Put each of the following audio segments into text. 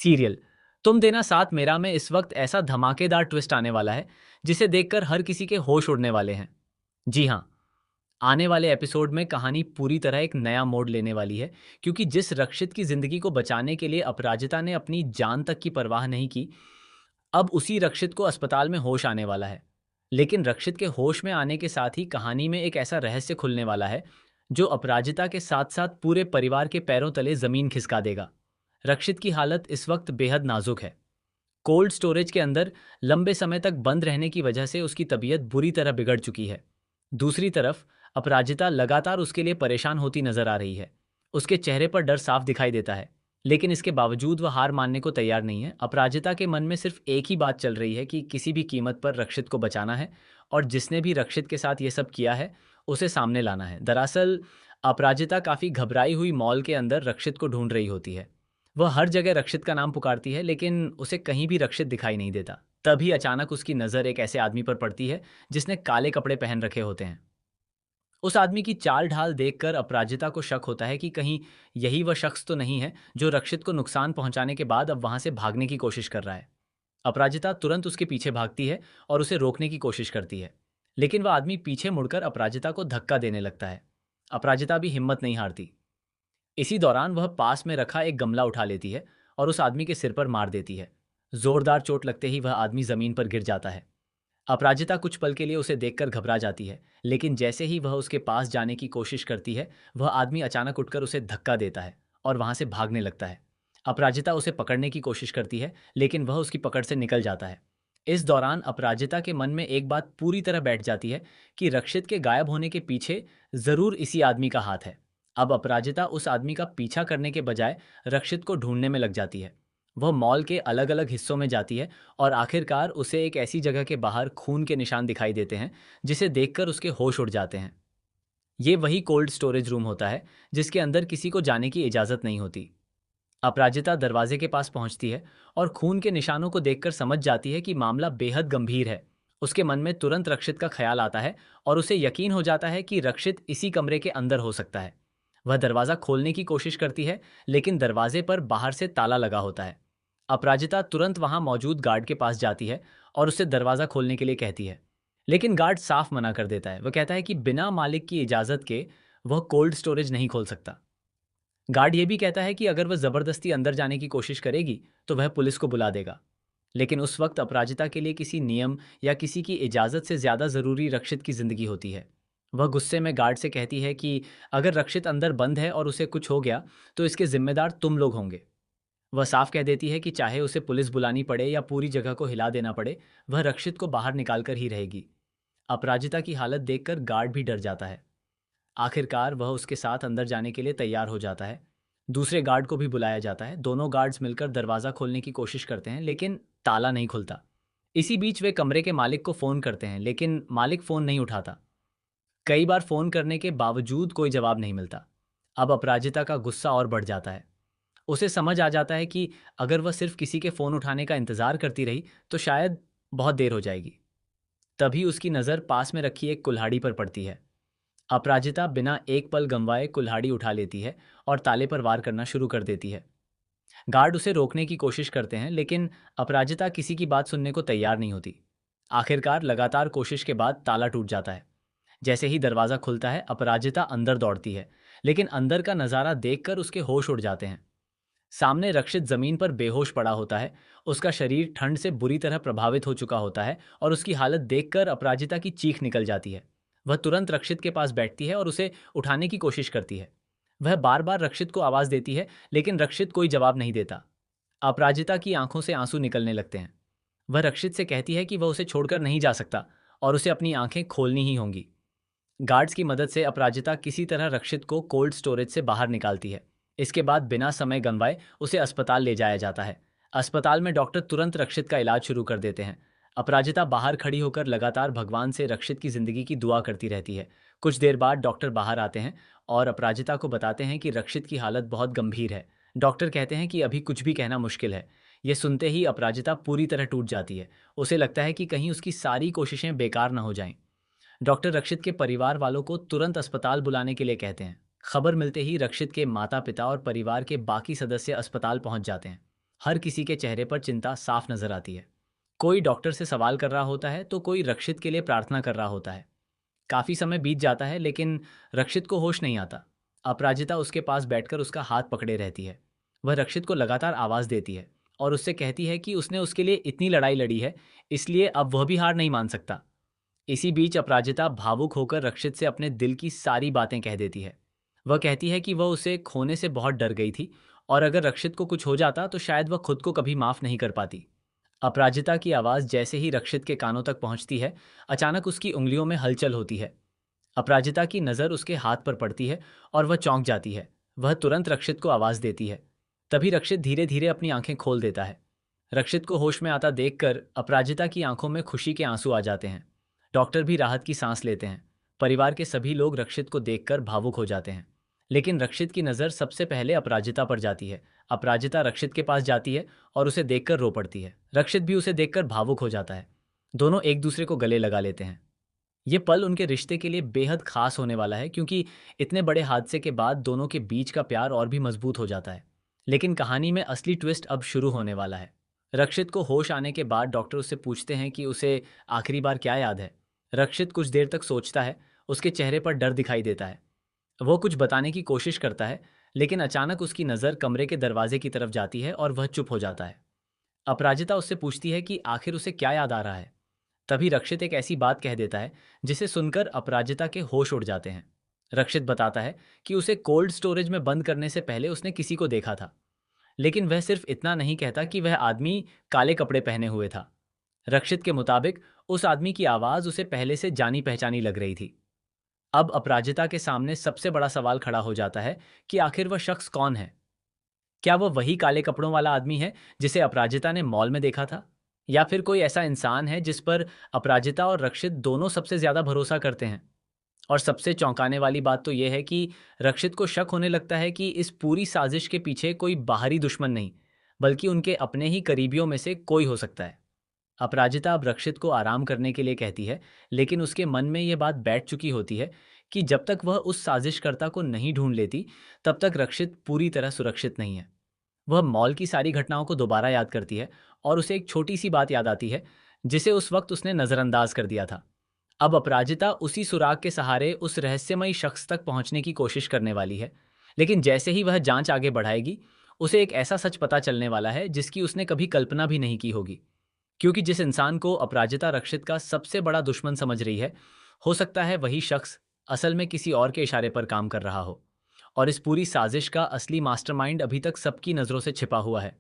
Serial तुम देना साथ मेरा में इस वक्त ऐसा धमाकेदार ट्विस्ट आने वाला है जिसे देखकर हर किसी के होश उड़ने वाले हैं। जी हाँ, आने वाले एपिसोड में कहानी पूरी तरह एक नया मोड़ लेने वाली है, क्योंकि जिस रक्षित की जिंदगी को बचाने के लिए अपराजिता ने अपनी जान तक की परवाह नहीं की, अब उसी रक्षित को अस्पताल में होश आने वाला है। लेकिन रक्षित के होश में आने के साथ ही कहानी में एक ऐसा रहस्य खुलने वाला है जो अपराजिता के साथ साथ पूरे परिवार के पैरों तले जमीन खिसका देगा। रक्षित की हालत इस वक्त बेहद नाजुक है। कोल्ड स्टोरेज के अंदर लंबे समय तक बंद रहने की वजह से उसकी तबीयत बुरी तरह बिगड़ चुकी है। दूसरी तरफ अपराजिता लगातार उसके लिए परेशान होती नजर आ रही है। उसके चेहरे पर डर साफ दिखाई देता है, लेकिन इसके बावजूद वह हार मानने को तैयार नहीं है। अपराजिता के मन में सिर्फ एक ही बात चल रही है कि किसी भी कीमत पर रक्षित को बचाना है, और जिसने भी रक्षित के साथ ये सब किया है उसे सामने लाना है। दरअसल अपराजिता काफी घबराई हुई मॉल के अंदर रक्षित को ढूंढ रही होती है। वह हर जगह रक्षित का नाम पुकारती है, लेकिन उसे कहीं भी रक्षित दिखाई नहीं देता। तभी अचानक उसकी नज़र एक ऐसे आदमी पर पड़ती है जिसने काले कपड़े पहन रखे होते हैं। उस आदमी की चाल ढाल देखकर अपराजिता को शक होता है कि कहीं यही वह शख्स तो नहीं है जो रक्षित को नुकसान पहुंचाने के बाद अब वहां से भागने की कोशिश कर रहा है। अपराजिता तुरंत उसके पीछे भागती है और उसे रोकने की कोशिश करती है, लेकिन वह आदमी पीछे मुड़कर अपराजिता को धक्का देने लगता है। अपराजिता भी हिम्मत नहीं हारती। इसी दौरान वह पास में रखा एक गमला उठा लेती है और उस आदमी के सिर पर मार देती है। जोरदार चोट लगते ही वह आदमी जमीन पर गिर जाता है। अपराजिता कुछ पल के लिए उसे देखकर घबरा जाती है, लेकिन जैसे ही वह उसके पास जाने की कोशिश करती है, वह आदमी अचानक उठकर उसे धक्का देता है और वहां से भागने लगता है। अपराजिता उसे पकड़ने की कोशिश करती है, लेकिन वह उसकी पकड़ से निकल जाता है। इस दौरान अपराजिता के मन में एक बात पूरी तरह बैठ जाती है कि रक्षित के गायब होने के पीछे जरूर इसी आदमी का हाथ है। अब अपराजिता उस आदमी का पीछा करने के बजाय रक्षित को ढूंढने में लग जाती है। वह मॉल के अलग अलग हिस्सों में जाती है और आखिरकार उसे एक ऐसी जगह के बाहर खून के निशान दिखाई देते हैं जिसे देखकर उसके होश उड़ जाते हैं। ये वही कोल्ड स्टोरेज रूम होता है जिसके अंदर किसी को जाने की इजाज़त नहीं होती। अपराजिता दरवाजे के पास पहुंचती है और खून के निशानों को देखकर समझ जाती है कि मामला बेहद गंभीर है। उसके मन में तुरंत रक्षित का ख्याल आता है और उसे यकीन हो जाता है कि रक्षित इसी कमरे के अंदर हो सकता है। वह दरवाज़ा खोलने की कोशिश करती है, लेकिन दरवाजे पर बाहर से ताला लगा होता है। अपराजिता तुरंत वहां मौजूद गार्ड के पास जाती है और उससे दरवाज़ा खोलने के लिए कहती है, लेकिन गार्ड साफ मना कर देता है। वह कहता है कि बिना मालिक की इजाज़त के वह कोल्ड स्टोरेज नहीं खोल सकता। गार्ड ये भी कहता है कि अगर वह ज़बरदस्ती अंदर जाने की कोशिश करेगी तो वह पुलिस को बुला देगा। लेकिन उस वक्त अपराजिता के लिए किसी नियम या किसी की इजाज़त से ज़्यादा ज़रूरी रक्षित की ज़िंदगी होती है। वह गुस्से में गार्ड से कहती है कि अगर रक्षित अंदर बंद है और उसे कुछ हो गया तो इसके जिम्मेदार तुम लोग होंगे। वह साफ कह देती है कि चाहे उसे पुलिस बुलानी पड़े या पूरी जगह को हिला देना पड़े, वह रक्षित को बाहर निकाल कर ही रहेगी। अपराजिता की हालत देखकर गार्ड भी डर जाता है। आखिरकार वह उसके साथ अंदर जाने के लिए तैयार हो जाता है। दूसरे गार्ड को भी बुलाया जाता है। दोनों गार्ड्स मिलकर दरवाज़ा खोलने की कोशिश करते हैं, लेकिन ताला नहीं खुलता। इसी बीच वे कमरे के मालिक को फ़ोन करते हैं, लेकिन मालिक फ़ोन नहीं उठाता। कई बार फ़ोन करने के बावजूद कोई जवाब नहीं मिलता। अब अपराजिता का गुस्सा और बढ़ जाता है। उसे समझ आ जाता है कि अगर वह सिर्फ किसी के फ़ोन उठाने का इंतज़ार करती रही तो शायद बहुत देर हो जाएगी। तभी उसकी नज़र पास में रखी एक कुल्हाड़ी पर पड़ती है। अपराजिता बिना एक पल गंवाए कुल्हाड़ी उठा लेती है और ताले पर वार करना शुरू कर देती है। गार्ड उसे रोकने की कोशिश करते हैं, लेकिन अपराजिता किसी की बात सुनने को तैयार नहीं होती। आखिरकार लगातार कोशिश के बाद ताला टूट जाता है। जैसे ही दरवाज़ा खुलता है, अपराजिता अंदर दौड़ती है, लेकिन अंदर का नज़ारा देखकर उसके होश उड़ जाते हैं। सामने रक्षित जमीन पर बेहोश पड़ा होता है। उसका शरीर ठंड से बुरी तरह प्रभावित हो चुका होता है और उसकी हालत देखकर अपराजिता की चीख निकल जाती है। वह तुरंत रक्षित के पास बैठती है और उसे उठाने की कोशिश करती है। वह बार बार रक्षित को आवाज़ देती है, लेकिन रक्षित कोई जवाब नहीं देता। अपराजिता की आंखों से आंसू निकलने लगते हैं। वह रक्षित से कहती है कि वह उसे छोड़कर नहीं जा सकता और उसे अपनी आंखें खोलनी ही होंगी। गार्ड्स की मदद से अपराजिता किसी तरह रक्षित को कोल्ड स्टोरेज से बाहर निकालती है। इसके बाद बिना समय गंवाए उसे अस्पताल ले जाया जाता है। अस्पताल में डॉक्टर तुरंत रक्षित का इलाज शुरू कर देते हैं। अपराजिता बाहर खड़ी होकर लगातार भगवान से रक्षित की जिंदगी की दुआ करती रहती है। कुछ देर बाद डॉक्टर बाहर आते हैं और अपराजिता को बताते हैं कि रक्षित की हालत बहुत गंभीर है। डॉक्टर कहते हैं कि अभी कुछ भी कहना मुश्किल है। ये सुनते ही अपराजिता पूरी तरह टूट जाती है। उसे लगता है कि कहीं उसकी सारी कोशिशें बेकार न हो जाएं। डॉक्टर रक्षित के परिवार वालों को तुरंत अस्पताल बुलाने के लिए कहते हैं। खबर मिलते ही रक्षित के माता पिता और परिवार के बाकी सदस्य अस्पताल पहुंच जाते हैं। हर किसी के चेहरे पर चिंता साफ नजर आती है। कोई डॉक्टर से सवाल कर रहा होता है तो कोई रक्षित के लिए प्रार्थना कर रहा होता है। काफी समय बीत जाता है लेकिन रक्षित को होश नहीं आता। अपराजिता उसके पास बैठकर उसका हाथ पकड़े रहती है। वह रक्षित को लगातार आवाज देती है और उससे कहती है कि उसने उसके लिए इतनी लड़ाई लड़ी है, इसलिए अब वह भी हार नहीं मान सकता। इसी बीच अपराजिता भावुक होकर रक्षित से अपने दिल की सारी बातें कह देती है। वह कहती है कि वह उसे खोने से बहुत डर गई थी और अगर रक्षित को कुछ हो जाता तो शायद वह खुद को कभी माफ नहीं कर पाती। अपराजिता की आवाज जैसे ही रक्षित के कानों तक पहुंचती है, अचानक उसकी उंगलियों में हलचल होती है। अपराजिता की नज़र उसके हाथ पर पड़ती है और वह चौंक जाती है। वह तुरंत रक्षित को आवाज देती है। तभी रक्षित धीरे धीरे अपनी आंखें खोल देता है। रक्षित को होश में आता देखकर अपराजिता की आंखों में खुशी के आंसू आ जाते हैं। डॉक्टर भी राहत की सांस लेते हैं। परिवार के सभी लोग रक्षित को देखकर भावुक हो जाते हैं। लेकिन रक्षित की नज़र सबसे पहले अपराजिता पर जाती है। अपराजिता रक्षित के पास जाती है और उसे देखकर रो पड़ती है। रक्षित भी उसे देखकर भावुक हो जाता है। दोनों एक दूसरे को गले लगा लेते हैं। ये पल उनके रिश्ते के लिए बेहद खास होने वाला है क्योंकि इतने बड़े हादसे के बाद दोनों के बीच का प्यार और भी मजबूत हो जाता है। लेकिन कहानी में असली ट्विस्ट अब शुरू होने वाला है। रक्षित को होश आने के बाद डॉक्टर उससे पूछते हैं कि उसे आखिरी बार क्या याद है। रक्षित कुछ देर तक सोचता है। उसके चेहरे पर डर दिखाई देता है। वो कुछ बताने की कोशिश करता है, लेकिन अचानक उसकी नज़र कमरे के दरवाजे की तरफ जाती है और वह चुप हो जाता है। अपराजिता उससे पूछती है कि आखिर उसे क्या याद आ रहा है। तभी रक्षित एक ऐसी बात कह देता है जिसे सुनकर अपराजिता के होश उड़ जाते हैं। रक्षित बताता है कि उसे कोल्ड स्टोरेज में बंद करने से पहले उसने किसी को देखा था। लेकिन वह सिर्फ इतना नहीं कहता कि वह आदमी काले कपड़े पहने हुए था। रक्षित के मुताबिक उस आदमी की आवाज उसे पहले से जानी पहचानी लग रही थी। अब अपराजिता के सामने सबसे बड़ा सवाल खड़ा हो जाता है कि आखिर वह शख्स कौन है। क्या वह वही काले कपड़ों वाला आदमी है जिसे अपराजिता ने मॉल में देखा था, या फिर कोई ऐसा इंसान है जिस पर अपराजिता और रक्षित दोनों सबसे ज्यादा भरोसा करते हैं। और सबसे चौंकाने वाली बात तो यह है कि रक्षित को शक होने लगता है कि इस पूरी साजिश के पीछे कोई बाहरी दुश्मन नहीं, बल्कि उनके अपने ही करीबियों में से कोई हो सकता है। अपराजिता अब रक्षित को आराम करने के लिए कहती है, लेकिन उसके मन में यह बात बैठ चुकी होती है कि जब तक वह उस साजिशकर्ता को नहीं ढूंढ लेती, तब तक रक्षित पूरी तरह सुरक्षित नहीं है। वह मॉल की सारी घटनाओं को दोबारा याद करती है और उसे एक छोटी सी बात याद आती है जिसे उस वक्त उसने नजरअंदाज कर दिया था। अब अपराजिता उसी सुराग के सहारे उस रहस्यमयी शख्स तक पहुंचने की कोशिश करने वाली है। लेकिन जैसे ही वह जांच आगे बढ़ाएगी, उसे एक ऐसा सच पता चलने वाला है जिसकी उसने कभी कल्पना भी नहीं की होगी। क्योंकि जिस इंसान को अपराजिता रक्षित का सबसे बड़ा दुश्मन समझ रही है, हो सकता है वही शख्स असल में किसी और के इशारे पर काम कर रहा हो। और इस पूरी साजिश का असली मास्टरमाइंड अभी तक सबकी नज़रों से छिपा हुआ है।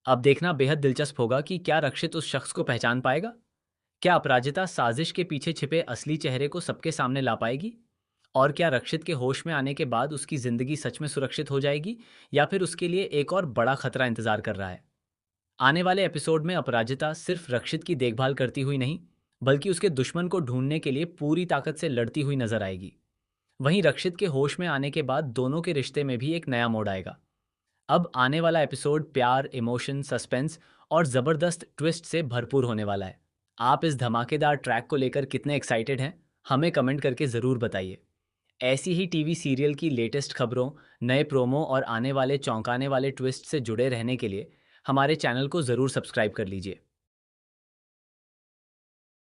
अब देखना बेहद दिलचस्प होगा कि क्या रक्षित उस शख्स को पहचान पाएगा। क्या अपराजिता साजिश के पीछे छिपे असली चेहरे को सबके सामने ला पाएगी? और क्या रक्षित के होश में आने के बाद उसकी जिंदगी सच में सुरक्षित हो जाएगी, या फिर उसके लिए एक और बड़ा खतरा इंतजार कर रहा है? आने वाले एपिसोड में अपराजिता सिर्फ रक्षित की देखभाल करती हुई नहीं, बल्कि उसके दुश्मन को ढूंढने के लिए पूरी ताकत से लड़ती हुई नजर आएगी। वहीं रक्षित के होश में आने के बाद दोनों के रिश्ते में भी एक नया मोड़ आएगा। अब आने वाला एपिसोड प्यार, इमोशन, सस्पेंस और जबरदस्त ट्विस्ट से भरपूर होने वाला है। आप इस धमाकेदार ट्रैक को लेकर कितने एक्साइटेड हैं, हमें कमेंट करके ज़रूर बताइए। ऐसी ही टीवी सीरियल की लेटेस्ट खबरों, नए प्रोमो और आने वाले चौंकाने वाले ट्विस्ट से जुड़े रहने के लिए हमारे चैनल को ज़रूर सब्सक्राइब कर लीजिए।